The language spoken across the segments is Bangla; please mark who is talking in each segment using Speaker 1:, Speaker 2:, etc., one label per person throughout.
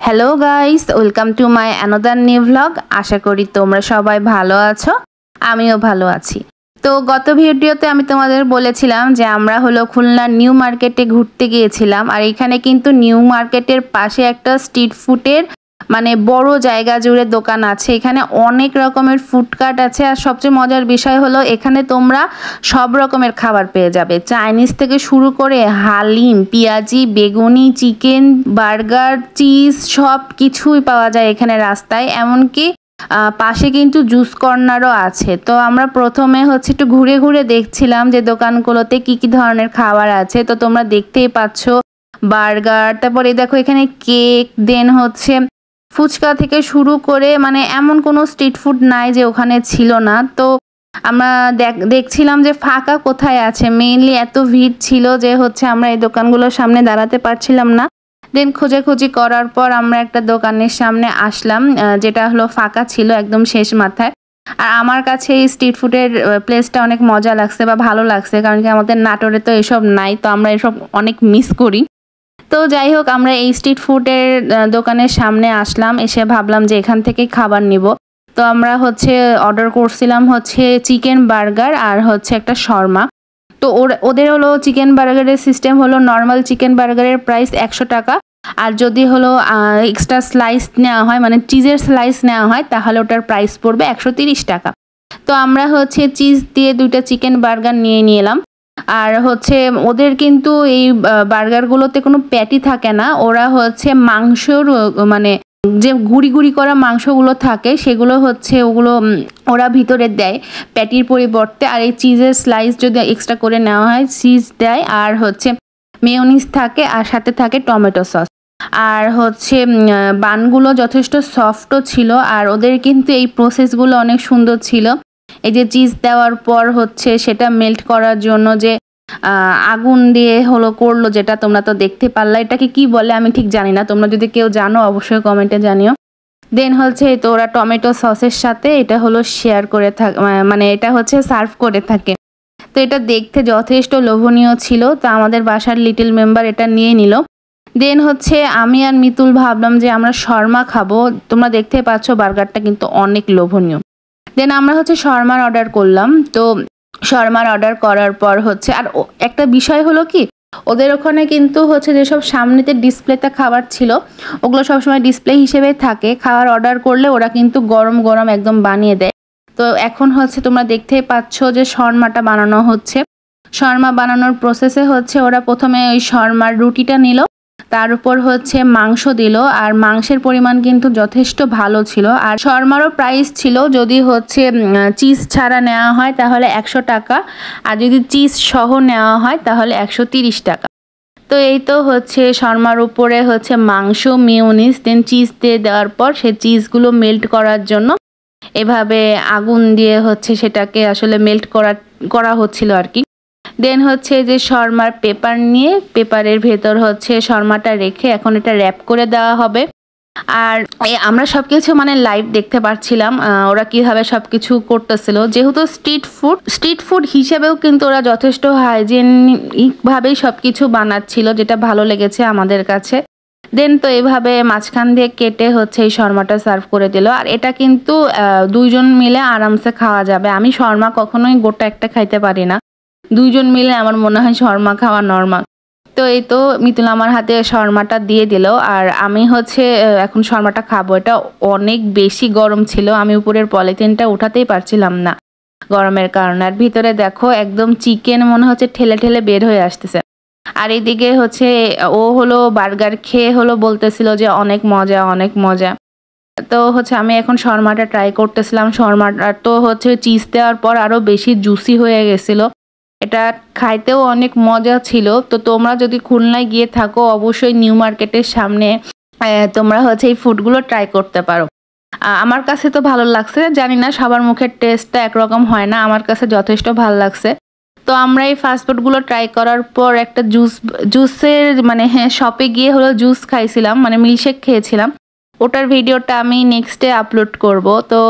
Speaker 1: Hello guys, welcome to my another new vlog. আশা করি তোমরা সবাই ভালো আছো, আমিও ভালো আছি। তো গত ভিডিওতে আমি তোমাদের বলেছিলাম যে আমরা হলো খুলনার নিউ মার্কেটে ঘুরতে গিয়েছিলাম। আর এখানে কিন্তু নিউ মার্কেটের পাশে একটা স্ট্রিট ফুডের বড় জায়গা জুড়ে দোকান আছে। এখানে অনেক রকমের ফুডকার্ট আছে। আর সবচেয়ে মজার বিষয় হলো এখানে তোমরা সব রকমের খাবার পেয়ে যাবে, চাইনিজ থেকে শুরু করে হালিম, পেঁয়াজি, বেগুনি, চিকেন, বার্গার, চিজ সব কিছুই পাওয়া যায় এখানে রাস্তায়। এমনকি পাশে কিন্তু জুস কর্নারও আছে। তো আমরা প্রথমে একটু ঘুরে ঘুরে দেখছিলাম যে দোকানগুলোতে কি কি ধরনের খাবার আছে। তো তোমরা দেখতেই পাচ্ছ বার্গার, তারপরে দেখো এখানে কেক, দেন ফুচকা থেকে শুরু করে এমন কোনো স্ট্রিট ফুড নাই যে ওখানে ছিল না। তো আমরা দেখছিলাম যে ফাঁকা কোথায় আছে, মেইনলি এত ভিড় ছিল যে আমরা এই দোকানগুলোর সামনে দাঁড়াতে পারছিলাম না। দেন খোঁজাখুঁজি করার পর আমরা একটা দোকানের সামনে আসলাম, যেটা হলো ফাঁকা ছিল একদম শেষ মাথায়। আর আমার কাছে এই স্ট্রিট ফুডের প্লেসটা অনেক মজা লাগছে বা ভালো লাগছে, কারণ কি আমাদের নাটোরে তো এসব নাই, তো আমরা এসব অনেক মিস করি। তো যাই হোক, আমরা এই স্ট্রিট ফুডের দোকানের সামনে আসলাম, এসে ভাবলাম যে এখান থেকে খাবার নিব। তো আমরা অর্ডার করছিলাম চিকেন বার্গার আর একটা শর্মা। তো ওদের হলো চিকেন বার্গারের সিস্টেম হলো নর্মাল চিকেন বার্গারের প্রাইস 100 টাকা, আর যদি হলো এক্সট্রা স্লাইস নেওয়া হয় চিজের স্লাইস নেওয়া হয় তাহলে ওটার প্রাইস পড়বে 130 টাকা। তো আমরা চিজ দিয়ে 2টা চিকেন বার্গার নিয়ে নিলাম। আর ওদের কিন্তু এই বার্গারগুলোতে কোনো প্যাটি থাকে না, ওরা মাংসর যে গুঁড়ি গুঁড়ি করা মাংসগুলো থাকে সেগুলো ওগুলো ওরা ভিতরে দেয় প্যাটির পরিবর্তে। আর এই চিজের স্লাইস যদি এক্সট্রা করে নেওয়া হয় চিজ দেয়, আর মেয়োনিজ থাকে, আর সাথে থাকে টমেটো সস। আর বানগুলো যথেষ্ট সফটও ছিল, আর ওদের কিন্তু এই প্রসেসগুলো অনেক সুন্দর ছিল। এই যে চিজ দেওয়ার পর সেটা মেল্ট করার জন্য যে আগুন দিয়ে করলো, যেটা তোমরা তো দেখতে পারলা, এটাকে কি বলে আমি ঠিক জানি না, তোমরা যদি কেউ জানো অবশ্যই কমেন্টে জানিও। দেন তো ওরা টমেটো সসের সাথে এটা শেয়ার করে থাকে, এটা সার্ভ করে থাকে। তো এটা দেখতে যথেষ্ট লোভনীয় ছিল। তো আমাদের বাসার লিটল মেম্বার এটা নিয়ে নিল। দেন আমি আর মিতুল ভাবলাম যে আমরা শর্মা খাবো। তোমরা দেখতে পাচ্ছ বার্গারটা কিন্তু অনেক লোভনীয়। দেন আমরা শর্মার অর্ডার করলাম। তো শর্মার অর্ডার করার পর আর একটা বিষয় হলো কি, ওদের ওখানে কিন্তু যেসব সামনেতে ডিসপ্লেতে খাবার ছিল ওগুলো সবসময় ডিসপ্লে হিসেবে থাকে। খাবার অর্ডার করলে ওরা কিন্তু গরম গরম একদম বানিয়ে দেয়। তো এখন তোমরা দেখতেই পাচ্ছ যে শর্মাটা বানানো হচ্ছে। শর্মা বানানোর প্রসেসে ওরা প্রথমে ওই শর্মার রুটিটা নিল, তার উপর মাংস দিল, আর মাংসের পরিমাণ কিন্তু যথেষ্ট ভালো ছিল। আর শর্মারও প্রাইস ছিল, যদি চিজ ছাড়া নেওয়া হয় তাহলে 100 টাকা, আর যদি চিজ সহ নেওয়া হয় তাহলে 130 টাকা। তো এই তো শর্মার উপরে মাংস, মেয়োনিজ, দেন চিজ দিয়ে দেওয়ার পর সেই চিজগুলো মেল্ট করার জন্য এভাবে আগুন দিয়ে সেটাকে আসলে মেল্ট করা হচ্ছিল আর কি। দেন যে শর্মার পেপার নিয়ে পেপারের ভেতর শর্মাটা রেখে এখন এটা র্যাপ করে দেওয়া হবে। আর আমরা সবকিছু লাইভ দেখতে পাচ্ছিলাম ওরা কিভাবে সবকিছু করতেছিল। যেহেতু স্ট্রিট ফুড হিসেবেও কিন্তু ওরা যথেষ্ট হাইজেনিক ভাবেই সবকিছু বানাচ্ছিল, যেটা ভালো লেগেছে আমাদের কাছে। দেন তো এভাবে মাঝখান দিয়ে কেটে এই শর্মাটা সার্ভ করে দিল। আর এটা কিন্তু 2 জন মিলে আরামসে খাওয়া যাবে। আমি শর্মা কখনোই গোটা একটা খাইতে পারি না, 2 জন মিলে আমার মনে হয় শর্মা খাওয়া নর্মাল। তো এই তো মিতুল আমার হাতে শর্মাটা দিয়ে দিল, আর আমি এখন শর্মাটা খাবো। এটা অনেক বেশি গরম ছিল, আমি উপরের পলিথিনটা উঠাতেই পারছিলাম না গরমের কারণে। আর ভিতরে দেখো একদম চিকেন মনে হচ্ছে ঠেলে ঠেলে বের হয়ে আসতেছে। আর এইদিকে ও বার্গার খেয়ে বলতেছিল যে অনেক মজা অনেক মজা। তো আমি এখন শর্মাটা ট্রাই করতেছিলাম। শর্মাটা তো চিজ দেওয়ার পর আরো বেশি জুসি হয়ে গেছিল, এটা খাইতেও অনেক মজা ছিল। তো তোমরা যদি খুলনায় গিয়ে থাকো অবশ্যই নিউ মার্কেটের সামনে তোমরা এই ফুডগুলো ট্রাই করতে পারো। আমার কাছে তো ভালো লাগছে, জানি না সবার মুখের টেস্টটা একরকম হয় না, আমার কাছে যথেষ্ট ভালো লাগছে। তো আমরা এই ফাস্টফুডগুলো ট্রাই করার পর একটা জুসের শপে গিয়ে জুস খাইছিলাম, মিল্কশেক খেয়েছিলাম। ওটার ভিডিওটা আমি নেক্সটে আপলোড করব। তো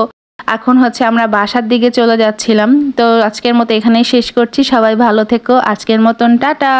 Speaker 1: এখন আমরা বাসার দিকে চলে যাচ্ছিলাম। তো আজকের মতো এখানেই শেষ করছি, সবাই ভালো থেকো, আজকের মতন টাটা।